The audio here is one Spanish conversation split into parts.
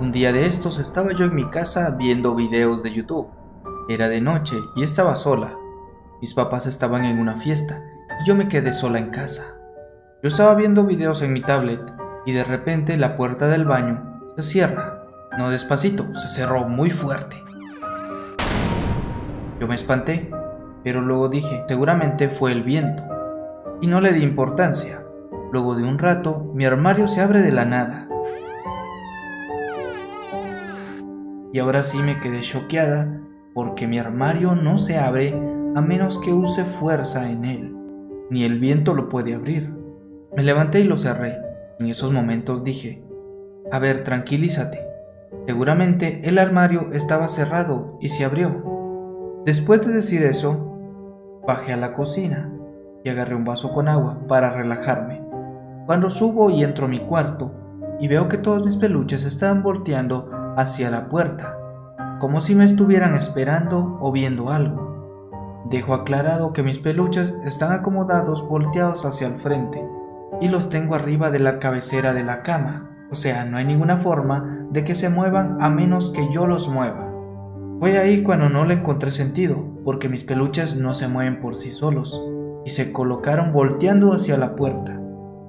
Un día de estos estaba yo en mi casa viendo videos de YouTube. Era de noche y estaba sola. Mis papás estaban en una fiesta y yo me quedé sola en casa. Yo estaba viendo videos en mi tablet y de repente la puerta del baño se cierra. No despacito, se cerró muy fuerte. Yo me espanté, pero luego dije, seguramente fue el viento, y no le di importancia. Luego de un rato, mi armario se abre de la nada. Y ahora sí me quedé choqueada, porque mi armario no se abre a menos que use fuerza en él. Ni el viento lo puede abrir. Me levanté y lo cerré. En esos momentos dije, a ver, tranquilízate. Seguramente el armario estaba cerrado y se abrió. Después de decir eso, bajé a la cocina y agarré un vaso con agua para relajarme. Cuando subo y entro a mi cuarto y veo que todos mis peluches estaban volteando hacia la puerta, como si me estuvieran esperando o viendo algo. Dejo aclarado que mis peluches están acomodados volteados hacia el frente y los tengo arriba de la cabecera de la cama, o sea, no hay ninguna forma de que se muevan a menos que yo los mueva. Fue ahí cuando no le encontré sentido, porque mis peluches no se mueven por sí solos y se colocaron volteando hacia la puerta.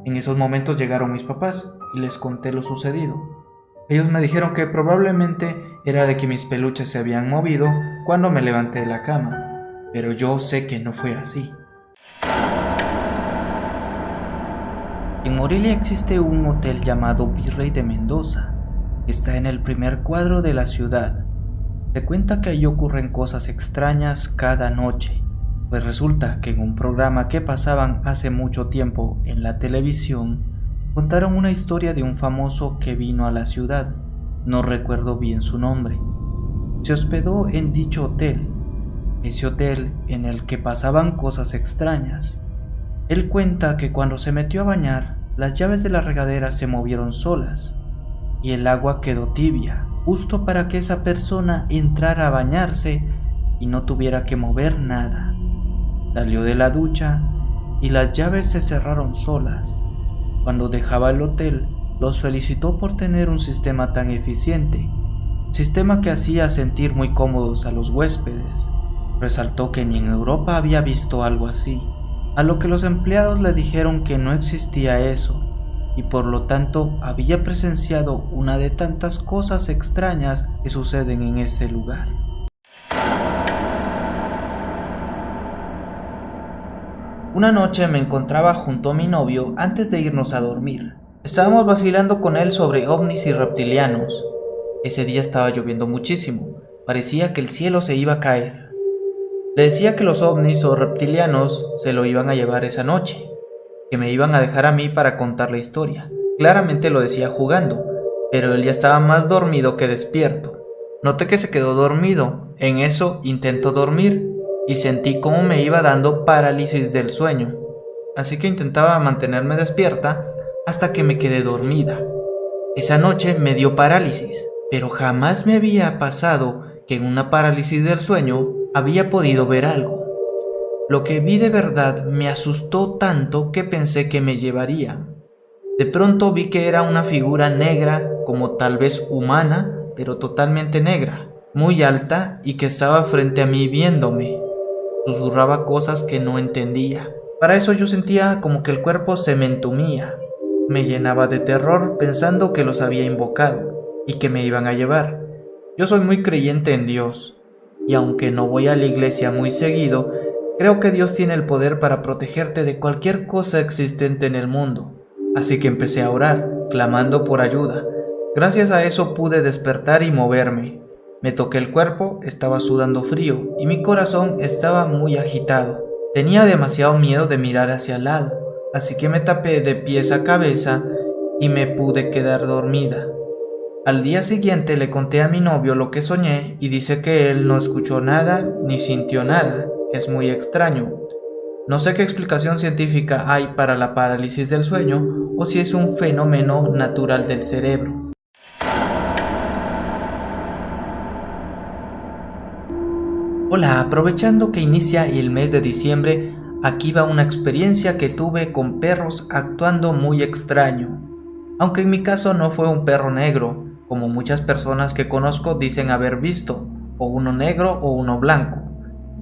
En esos momentos llegaron mis papás y les conté lo sucedido. Ellos me dijeron que probablemente era de que mis peluches se habían movido cuando me levanté de la cama, pero yo sé que no fue así. En Morelia existe un hotel llamado Virrey de Mendoza. Está en el primer cuadro de la ciudad. Se cuenta que ahí ocurren cosas extrañas cada noche, pues resulta que en un programa que pasaban hace mucho tiempo en la televisión, contaron una historia de un famoso que vino a la ciudad, no recuerdo bien su nombre. Se hospedó en dicho hotel, ese hotel en el que pasaban cosas extrañas. Él cuenta que cuando se metió a bañar, las llaves de la regadera se movieron solas y el agua quedó tibia, justo para que esa persona entrara a bañarse y no tuviera que mover nada. Salió de la ducha y las llaves se cerraron solas. Cuando dejaba el hotel, los felicitó por tener un sistema tan eficiente, sistema que hacía sentir muy cómodos a los huéspedes. Resaltó que ni en Europa había visto algo así, a lo que los empleados le dijeron que no existía eso, y por lo tanto había presenciado una de tantas cosas extrañas que suceden en ese lugar. Una noche me encontraba junto a mi novio antes de irnos a dormir. Estábamos vacilando con él sobre ovnis y reptilianos. Ese día estaba lloviendo muchísimo, parecía que el cielo se iba a caer. Le decía que los ovnis o reptilianos se lo iban a llevar esa noche, que me iban a dejar a mí para contar la historia. Claramente lo decía jugando, pero él ya estaba más dormido que despierto. Noté que se quedó dormido, en eso intentó dormir y sentí cómo me iba dando parálisis del sueño, así que intentaba mantenerme despierta hasta que me quedé dormida. Esa noche me dio parálisis, pero jamás me había pasado que en una parálisis del sueño había podido ver algo. Lo que vi de verdad me asustó tanto que pensé que me llevaría. De pronto vi que era una figura negra, como tal vez humana, pero totalmente negra, muy alta y que estaba frente a mí viéndome. Susurraba cosas que no entendía. Para eso yo sentía como que el cuerpo se me entumía. Me llenaba de terror pensando que los había invocado y que me iban a llevar. Yo soy muy creyente en Dios, y aunque no voy a la iglesia muy seguido, creo que Dios tiene el poder para protegerte de cualquier cosa existente en el mundo. Así que empecé a orar, clamando por ayuda. Gracias a eso pude despertar y moverme. Me toqué el cuerpo, estaba sudando frío y mi corazón estaba muy agitado. Tenía demasiado miedo de mirar hacia el lado, así que me tapé de pies a cabeza y me pude quedar dormida. Al día siguiente le conté a mi novio lo que soñé y dice que él no escuchó nada ni sintió nada. Es muy extraño. No sé qué explicación científica hay para la parálisis del sueño o si es un fenómeno natural del cerebro. Hola, aprovechando que inicia el mes de diciembre, aquí va una experiencia que tuve con perros actuando muy extraño. Aunque en mi caso no fue un perro negro, como muchas personas que conozco dicen haber visto, o uno negro o uno blanco,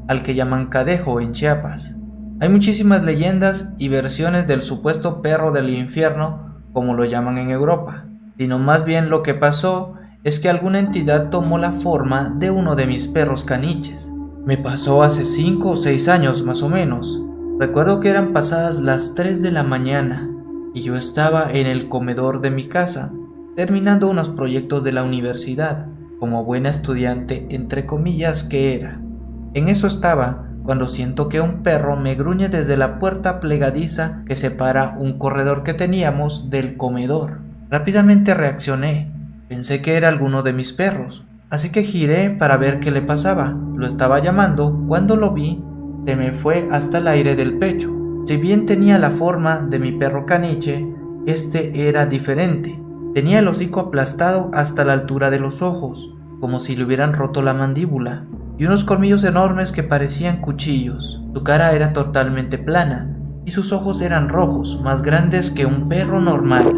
al que llaman cadejo en Chiapas. Hay muchísimas leyendas y versiones del supuesto perro del infierno, como lo llaman en Europa, sino más bien lo que pasó es que alguna entidad tomó la forma de uno de mis perros caniches. Me pasó hace 5 o 6 años más o menos. Recuerdo que eran pasadas las 3 de la mañana y yo estaba en el comedor de mi casa, terminando unos proyectos de la universidad, como buena estudiante entre comillas que era. En eso estaba cuando siento que un perro me gruñe desde la puerta plegadiza que separa un corredor que teníamos del comedor. Rápidamente reaccioné, pensé que era alguno de mis perros, así que giré para ver qué le pasaba. Lo estaba llamando, cuando lo vi, se me fue hasta el aire del pecho. Si bien tenía la forma de mi perro caniche, este era diferente. Tenía el hocico aplastado hasta la altura de los ojos, como si le hubieran roto la mandíbula, y unos colmillos enormes que parecían cuchillos. Su cara era totalmente plana, y sus ojos eran rojos, más grandes que un perro normal.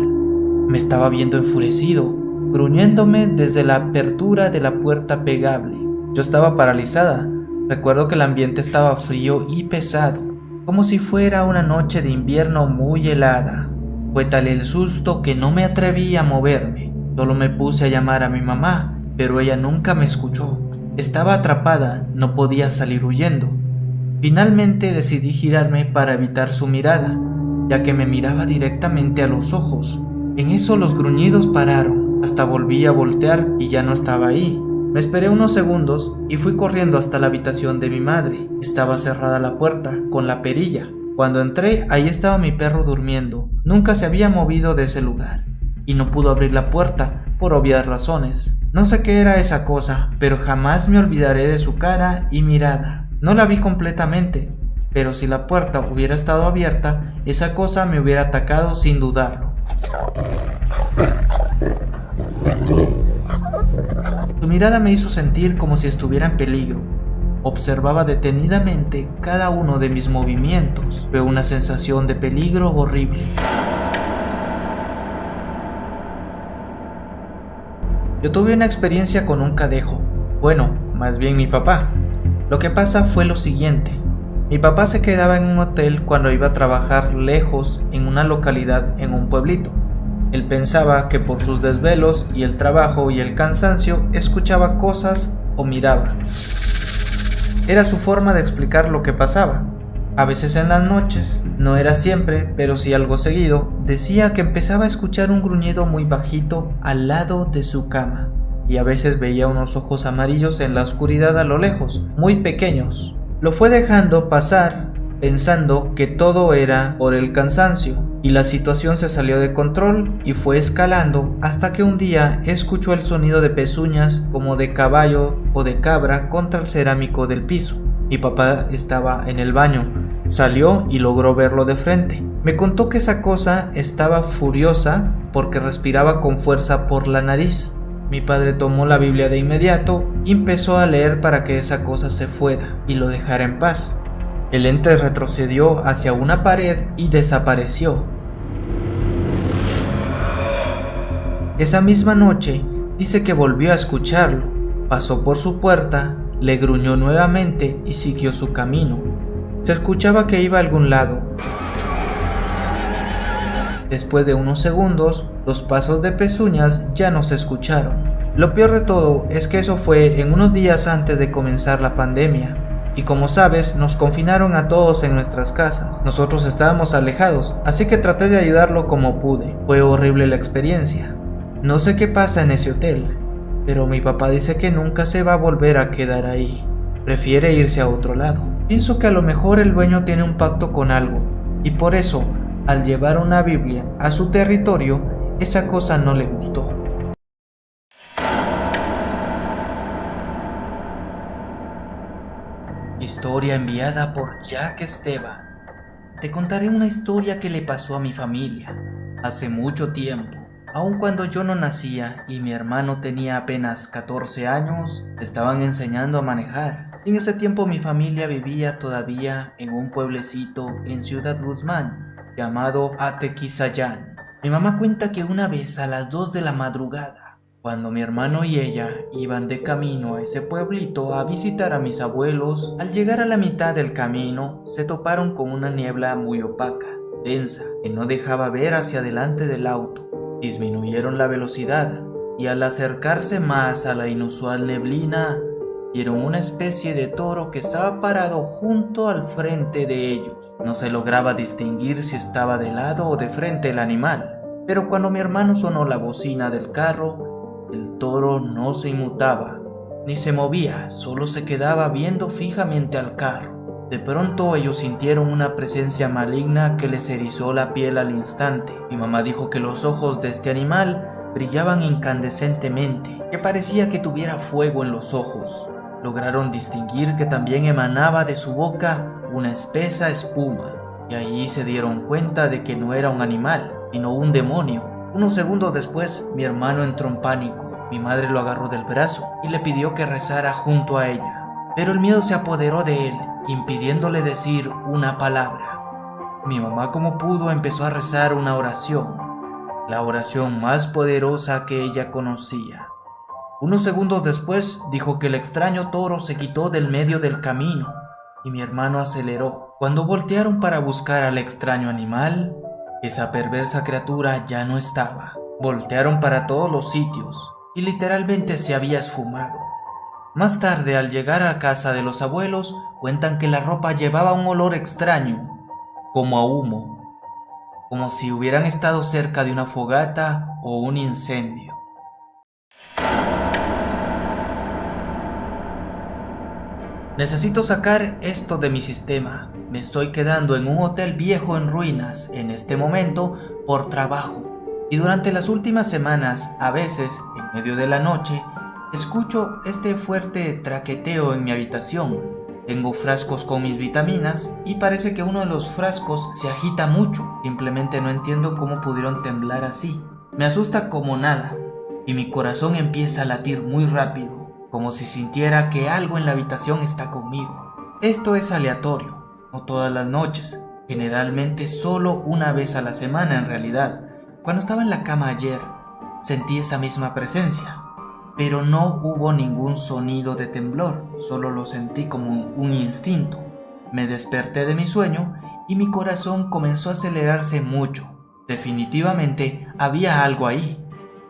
Me estaba viendo enfurecido, gruñéndome desde la apertura de la puerta plegable. Yo estaba paralizada. Recuerdo que el ambiente estaba frío y pesado, como si fuera una noche de invierno muy helada. Fue tal el susto que no me atreví a moverme. Solo me puse a llamar a mi mamá, pero ella nunca me escuchó. Estaba atrapada, no podía salir huyendo. Finalmente decidí girarme para evitar su mirada, ya que me miraba directamente a los ojos. En eso los gruñidos pararon, hasta volví a voltear y ya no estaba ahí. Me esperé unos segundos y fui corriendo hasta la habitación de mi madre. Estaba cerrada la puerta, con la perilla. Cuando entré, ahí estaba mi perro durmiendo. Nunca se había movido de ese lugar, y no pudo abrir la puerta, por obvias razones. No sé qué era esa cosa, pero jamás me olvidaré de su cara y mirada. No la vi completamente, pero si la puerta hubiera estado abierta, esa cosa me hubiera atacado sin dudarlo. Su mirada me hizo sentir como si estuviera en peligro. Observaba detenidamente cada uno de mis movimientos. Fue una sensación de peligro horrible. Yo tuve una experiencia con un cadejo. Bueno, más bien mi papá. Lo que pasa fue lo siguiente. Mi papá se quedaba en un hotel cuando iba a trabajar lejos en una localidad en un pueblito. Él pensaba que por sus desvelos y el trabajo y el cansancio escuchaba cosas o miraba. Era su forma de explicar lo que pasaba. A veces en las noches, no era siempre, pero sí algo seguido, decía que empezaba a escuchar un gruñido muy bajito al lado de su cama, y a veces veía unos ojos amarillos en la oscuridad a lo lejos, muy pequeños. Lo fue dejando pasar, pensando que todo era por el cansancio, y la situación se salió de control y fue escalando hasta que un día escuchó el sonido de pezuñas como de caballo o de cabra contra el cerámico del piso. Mi papá estaba en el baño, salió y logró verlo de frente. Me contó que esa cosa estaba furiosa porque respiraba con fuerza por la nariz. Mi padre tomó la Biblia de inmediato y empezó a leer para que esa cosa se fuera y lo dejara en paz. El ente retrocedió hacia una pared y desapareció. Esa misma noche dice que volvió a escucharlo. Pasó por su puerta, le gruñó nuevamente y siguió su camino. Se escuchaba que iba a algún lado. Después de unos segundos, los pasos de pezuñas ya no se escucharon. Lo peor de todo es que eso fue en unos días antes de comenzar la pandemia. Y como sabes, nos confinaron a todos en nuestras casas. Nosotros estábamos alejados, así que traté de ayudarlo como pude. Fue horrible la experiencia. No sé qué pasa en ese hotel, pero mi papá dice que nunca se va a volver a quedar ahí. Prefiere irse a otro lado. Pienso que a lo mejor el dueño tiene un pacto con algo, y por eso, al llevar una Biblia a su territorio, esa cosa no le gustó. Historia enviada por Jack Esteban. Te contaré una historia que le pasó a mi familia hace mucho tiempo. Aun cuando yo no nacía y mi hermano tenía apenas 14 años, estaban enseñando a manejar. En ese tiempo mi familia vivía todavía en un pueblecito en Ciudad Guzmán llamado Atequizayán. Mi mamá cuenta que una vez a las 2 de la madrugada Cuando mi hermano y ella iban de camino a ese pueblito a visitar a mis abuelos, al llegar a la mitad del camino se toparon con una niebla muy opaca, densa, que no dejaba ver hacia adelante del auto. Disminuyeron la velocidad y al acercarse más a la inusual neblina, vieron una especie de toro que estaba parado junto al frente de ellos. No se lograba distinguir si estaba de lado o de frente el animal, pero cuando mi hermano sonó la bocina del carro, el toro no se inmutaba, ni se movía, solo se quedaba viendo fijamente al carro. De pronto ellos sintieron una presencia maligna que les erizó la piel al instante. Mi mamá dijo que los ojos de este animal brillaban incandescentemente, que parecía que tuviera fuego en los ojos. Lograron distinguir que también emanaba de su boca una espesa espuma, y ahí se dieron cuenta de que no era un animal, sino un demonio. Unos segundos después, mi hermano entró en pánico. Mi madre lo agarró del brazo y le pidió que rezara junto a ella, pero el miedo se apoderó de él, impidiéndole decir una palabra. Mi mamá, como pudo, empezó a rezar una oración, la oración más poderosa que ella conocía. Unos segundos después, dijo que el extraño toro se quitó del medio del camino y mi hermano aceleró. Cuando voltearon para buscar al extraño animal, esa perversa criatura ya no estaba. Voltearon para todos los sitios y literalmente se había esfumado. Más tarde, al llegar a casa de los abuelos, cuentan que la ropa llevaba un olor extraño, como a humo, como si hubieran estado cerca de una fogata o un incendio. Necesito sacar esto de mi sistema. Me estoy quedando en un hotel viejo en ruinas en este momento por trabajo. Y durante las últimas semanas, a veces, en medio de la noche, escucho este fuerte traqueteo en mi habitación. Tengo frascos con mis vitaminas y parece que uno de los frascos se agita mucho. Simplemente no entiendo cómo pudieron temblar así. Me asusta como nada y mi corazón empieza a latir muy rápido, como si sintiera que algo en la habitación está conmigo. Esto es aleatorio, no todas las noches, generalmente solo una vez a la semana en realidad. Cuando estaba en la cama ayer, sentí esa misma presencia, pero no hubo ningún sonido de temblor, solo lo sentí como un instinto. Me desperté de mi sueño y mi corazón comenzó a acelerarse mucho. Definitivamente había algo ahí.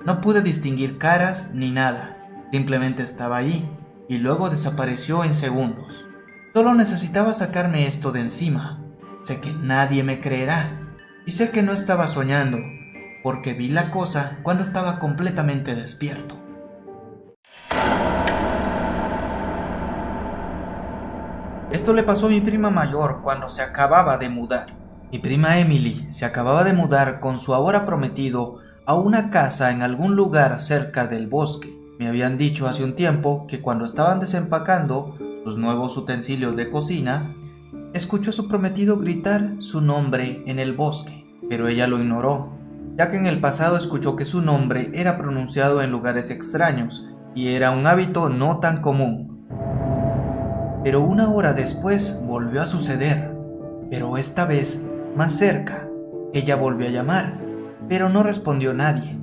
No pude distinguir caras ni nada. Simplemente estaba ahí y luego desapareció en segundos. Solo necesitaba sacarme esto de encima. Sé que nadie me creerá y sé que no estaba soñando, porque vi la cosa cuando estaba completamente despierto. Esto le pasó a mi prima mayor cuando se acababa de mudar. Mi prima Emily se acababa de mudar con su ahora prometido a una casa en algún lugar cerca del bosque. Me habían dicho hace un tiempo que cuando estaban desempacando sus nuevos utensilios de cocina, escuchó a su prometido gritar su nombre en el bosque, pero ella lo ignoró, ya que en el pasado escuchó que su nombre era pronunciado en lugares extraños y era un hábito no tan común. Pero una hora después volvió a suceder, pero esta vez más cerca. Ella volvió a llamar, pero no respondió nadie.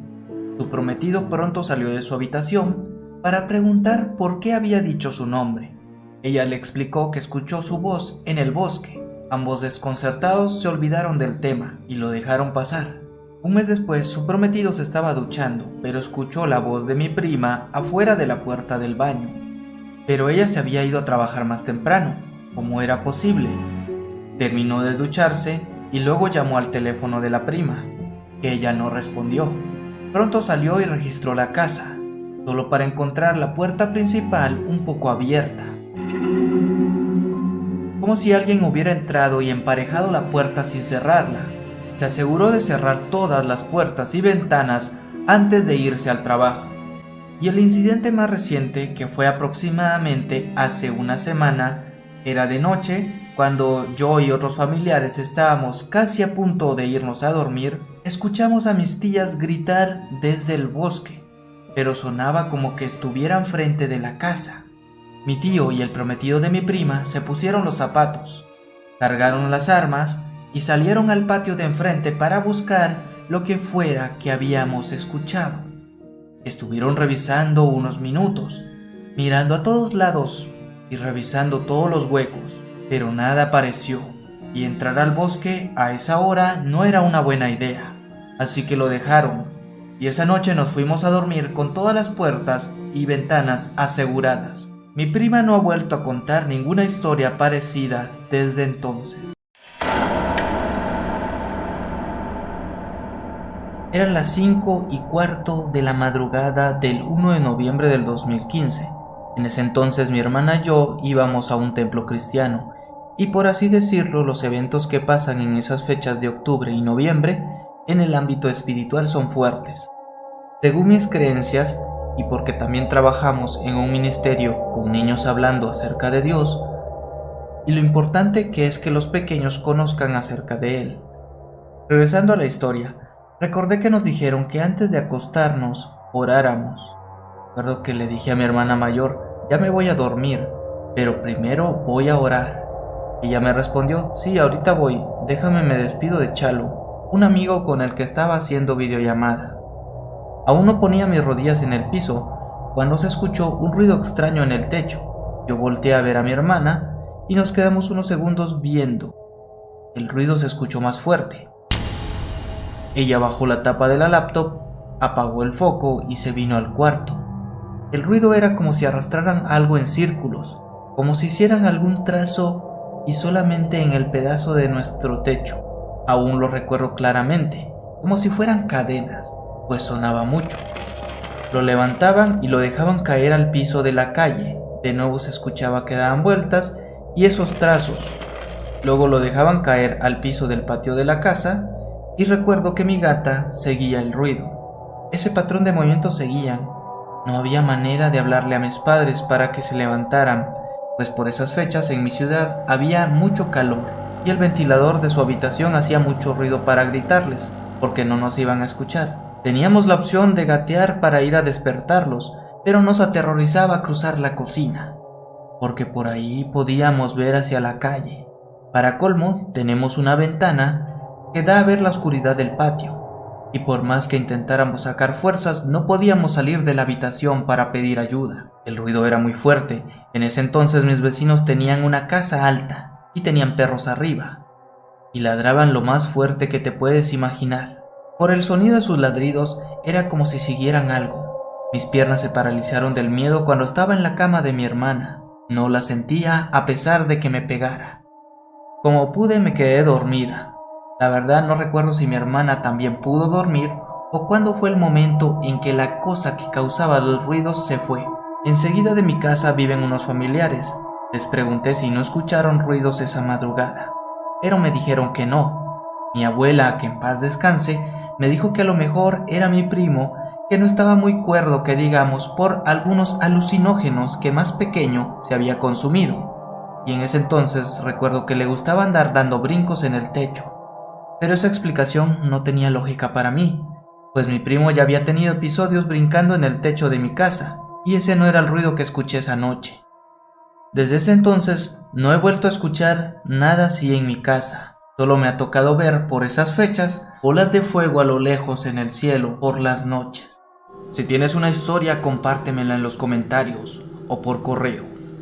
Su prometido pronto salió de su habitación para preguntar por qué había dicho su nombre. Ella le explicó que escuchó su voz en el bosque. Ambos desconcertados se olvidaron del tema y lo dejaron pasar. Un mes después, su prometido se estaba duchando, pero escuchó la voz de mi prima afuera de la puerta del baño. Pero ella se había ido a trabajar más temprano, como era posible. Terminó de ducharse y luego llamó al teléfono de la prima, que ella no respondió. Pronto salió y registró la casa, solo para encontrar la puerta principal un poco abierta, como si alguien hubiera entrado y emparejado la puerta sin cerrarla. Se aseguró de cerrar todas las puertas y ventanas antes de irse al trabajo. Y el incidente más reciente, que fue aproximadamente hace una semana, era de noche, cuando yo y otros familiares estábamos casi a punto de irnos a dormir. Escuchamos a mis tías gritar desde el bosque, pero sonaba como que estuvieran frente de la casa. Mi tío y el prometido de mi prima se pusieron los zapatos, cargaron las armas y salieron al patio de enfrente para buscar lo que fuera que habíamos escuchado. Estuvieron revisando unos minutos, mirando a todos lados y revisando todos los huecos, pero nada apareció, y entrar al bosque a esa hora no era una buena idea, así que lo dejaron, y esa noche nos fuimos a dormir con todas las puertas y ventanas aseguradas. Mi prima no ha vuelto a contar ninguna historia parecida desde entonces. Eran las 5:15 de la madrugada del 1 de noviembre del 2015. En ese entonces mi hermana y yo íbamos a un templo cristiano, y por así decirlo, los eventos que pasan en esas fechas de octubre y noviembre en el ámbito espiritual son fuertes. Según mis creencias, y porque también trabajamos en un ministerio con niños hablando acerca de Dios, y lo importante que es que los pequeños conozcan acerca de Él. Regresando a la historia, recordé que nos dijeron que antes de acostarnos, oráramos. Recuerdo que le dije a mi hermana mayor, ya me voy a dormir, pero primero voy a orar. Ella me respondió, sí, ahorita voy, déjame me despido de Chalo, un amigo con el que estaba haciendo videollamada. Aún no ponía mis rodillas en el piso, cuando se escuchó un ruido extraño en el techo. Yo volteé a ver a mi hermana y nos quedamos unos segundos viendo. El ruido se escuchó más fuerte. Ella bajó la tapa de la laptop, apagó el foco y se vino al cuarto. El ruido era como si arrastraran algo en círculos, como si hicieran algún trazo y solamente en el pedazo de nuestro techo. Aún lo recuerdo claramente, como si fueran cadenas, pues sonaba mucho. Lo levantaban y lo dejaban caer al piso de la calle. De nuevo se escuchaba que daban vueltas y esos trazos. Luego lo dejaban caer al piso del patio de la casa y recuerdo que mi gata seguía el ruido. Ese patrón de movimientos seguían. No había manera de hablarle a mis padres para que se levantaran, pues por esas fechas en mi ciudad había mucho calor y el ventilador de su habitación hacía mucho ruido para gritarles, porque no nos iban a escuchar. Teníamos la opción de gatear para ir a despertarlos, pero nos aterrorizaba cruzar la cocina, porque por ahí podíamos ver hacia la calle. Para colmo, tenemos una ventana que da a ver la oscuridad del patio, y por más que intentáramos sacar fuerzas, no podíamos salir de la habitación para pedir ayuda. El ruido era muy fuerte. En ese entonces mis vecinos tenían una casa alta y tenían perros arriba, y ladraban lo más fuerte que te puedes imaginar. Por el sonido de sus ladridos era como si siguieran algo. Mis piernas se paralizaron del miedo cuando estaba en la cama de mi hermana. No la sentía a pesar de que me pegara. Como pude me quedé dormida. La verdad no recuerdo si mi hermana también pudo dormir o cuándo fue el momento en que la cosa que causaba los ruidos se fue. Enseguida de mi casa viven unos familiares. Les pregunté si no escucharon ruidos esa madrugada, pero me dijeron que no. Mi abuela, que en paz descanse, me dijo que a lo mejor era mi primo, que no estaba muy cuerdo que digamos por algunos alucinógenos que más pequeño se había consumido, y en ese entonces recuerdo que le gustaba andar dando brincos en el techo. Pero esa explicación no tenía lógica para mí, pues mi primo ya había tenido episodios brincando en el techo de mi casa, y ese no era el ruido que escuché esa noche. Desde ese entonces no he vuelto a escuchar nada así en mi casa. Solo me ha tocado ver por esas fechas bolas de fuego a lo lejos en el cielo por las noches. Si tienes una historia, compártemela en los comentarios o por correo.